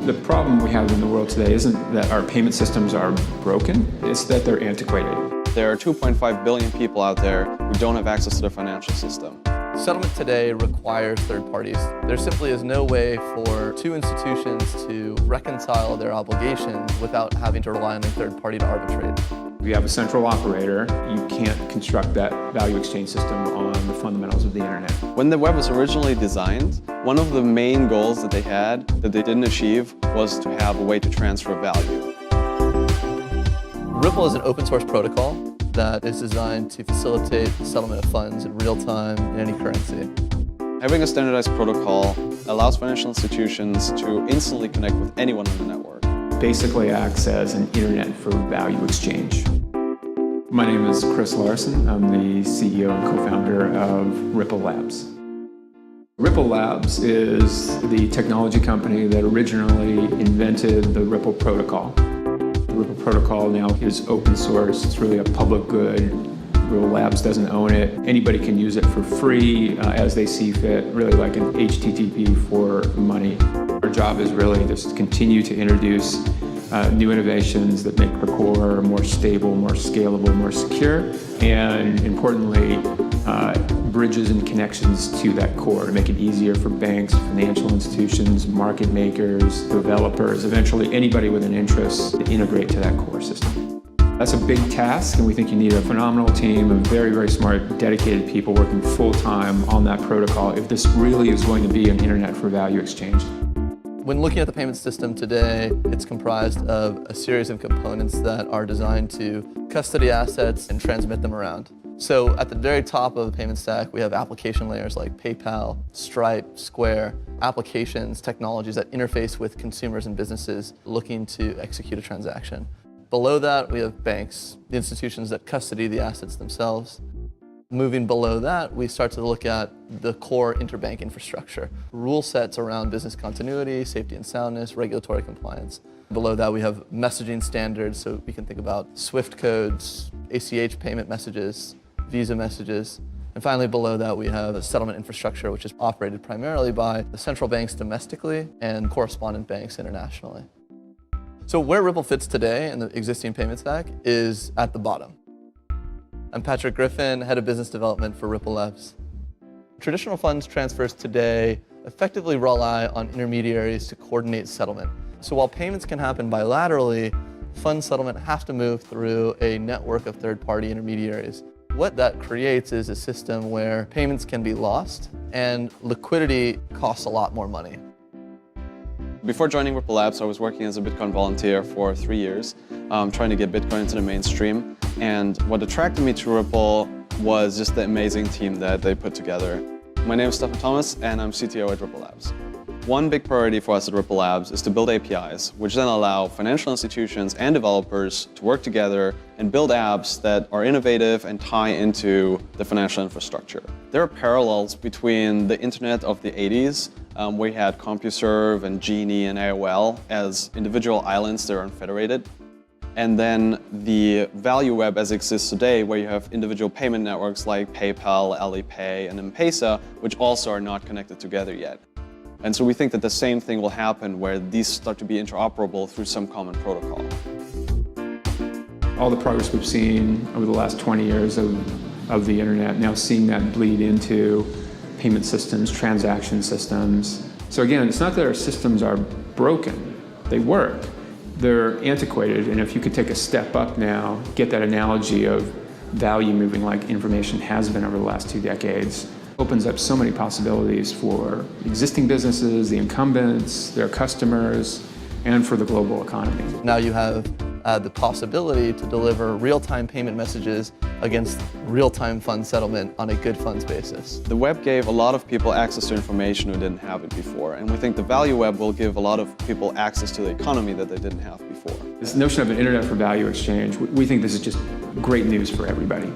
The problem we have in the world today isn't that our payment systems are broken, it's that they're antiquated. There are 2.5 billion people out there who don't have access to the financial system. Settlement today requires third parties. There simply is no way for two institutions to reconcile their obligations without having to rely on a third party to arbitrate. If you have a central operator, you can't construct that value exchange system on the fundamentals of the internet. When the web was originally designed, one of the main goals that they had that they didn't achieve was to have a way to transfer value. Ripple is an open source protocol that is designed to facilitate the settlement of funds in real time in any currency. Having a standardized protocol allows financial institutions to instantly connect with anyone on the network. Basically acts as an internet for value exchange. My name is Chris Larson. I'm the CEO and co-founder of Ripple Labs. Ripple Labs is the technology company that originally invented the Ripple protocol. The Ripple protocol now is open source. It's really a public good. Ripple Labs doesn't own it. Anybody can use it for free as they see fit, really like an HTTP for money. Our job is really just to continue to introduce new innovations that make the core more stable, more scalable, more secure, and importantly, bridges and connections to that core to make it easier for banks, financial institutions, market makers, developers, eventually anybody with an interest to integrate to that core system. That's a big task, and we think you need a phenomenal team of very, very smart, dedicated people working full-time on that protocol if this really is going to be an internet for value exchange. When looking at the payment system today, it's comprised of a series of components that are designed to custody assets and transmit them around. So at the very top of the payment stack, we have application layers like PayPal, Stripe, Square, applications, technologies that interface with consumers and businesses looking to execute a transaction. Below that, we have banks, the institutions that custody the assets themselves. Moving below that, we start to look at the core interbank infrastructure, rule sets around business continuity, safety and soundness, regulatory compliance. Below that, we have messaging standards, so we can think about SWIFT codes, ACH payment messages, Visa messages. And finally, below that, we have a settlement infrastructure, which is operated primarily by the central banks domestically and correspondent banks internationally. So where Ripple fits today in the existing payment stack is at the bottom. I'm Patrick Griffin, Head of Business Development for Ripple Labs. Traditional funds transfers today effectively rely on intermediaries to coordinate settlement. So while payments can happen bilaterally, fund settlement has to move through a network of third-party intermediaries. What that creates is a system where payments can be lost and liquidity costs a lot more money. Before joining Ripple Labs, I was working as a Bitcoin volunteer for 3 years, trying to get Bitcoin into the mainstream. And what attracted me to Ripple was just the amazing team that they put together. My name is Stefan Thomas, and I'm CTO at Ripple Labs. One big priority for us at Ripple Labs is to build APIs, which then allow financial institutions and developers to work together and build apps that are innovative and tie into the financial infrastructure. There are parallels between the internet of the 80s, where you had CompuServe and Genie and AOL as individual islands that are unfederated, and then the value web as it exists today, where you have individual payment networks like PayPal, Alipay, and M-Pesa, which also are not connected together yet. And so we think that the same thing will happen where these start to be interoperable through some common protocol. All the progress we've seen over the last 20 years of the internet, now seeing that bleed into payment systems, transaction systems. So again, it's not that our systems are broken, they work. They're antiquated, and if you could take a step up now, get that analogy of value moving like information has been over the last 2 decades, opens up so many possibilities for existing businesses, the incumbents, their customers, and for the global economy. Now you have the possibility to deliver real-time payment messages against real-time fund settlement on a good funds basis. The web gave a lot of people access to information who didn't have it before, and we think the value web will give a lot of people access to the economy that they didn't have before. This notion of an internet for value exchange, we think this is just great news for everybody.